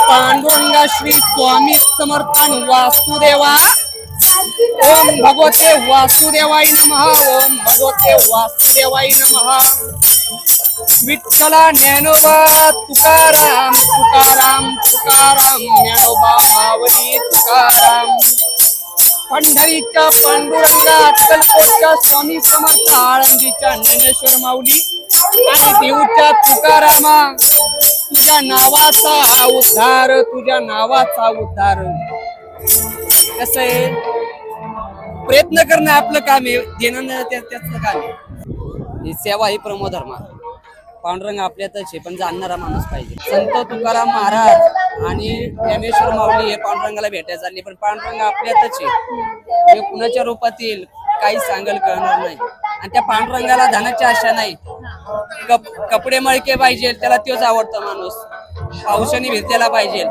पांडुरंगा श्री स्वामी समर्थान वासुदेवा। ओम भगवते वासुदेवाय नमः। ओम भगवते वासुदेवाय नमः। विठ्ठला ज्ञानोबा तुकाराम तुकाराम तुकाराम ज्ञानोबा मावली तुकाराम। पंढरीच्या पांडुरंगा, अक्कलकोटच्या स्वामी समर्थ, आळंदीच्या ज्ञानेश्वर माऊली आणि देऊच्या तुकारामा, तुझ्या नावाचा उद्धार, तुझ्या नावाचा उद्धार। कसं आहे, प्रयत्न करणं आपलं काम आहे, देणं त्याचं काम आहे। ही सेवा ही प्रमो धर्म। पांडुरंग आपल्यातच आहे, पण जाणणारा माणूस पाहिजे। संत तुकाराम महाराज आणि ज्ञानेश्वर माऊली हे पांडुरंगाला भेटायला चालले, पण पांडुरंग आपल्यातच आहे। हे कुणाच्या रूपात येईल काही सांगायला कळणार नाही। आणि त्या पांडुरंगाला धनाची आशा नाही, कपडे मळके पाहिजे त्याला तोच आवडतो माणूस, पावसाने भिजलेला पाहिजे।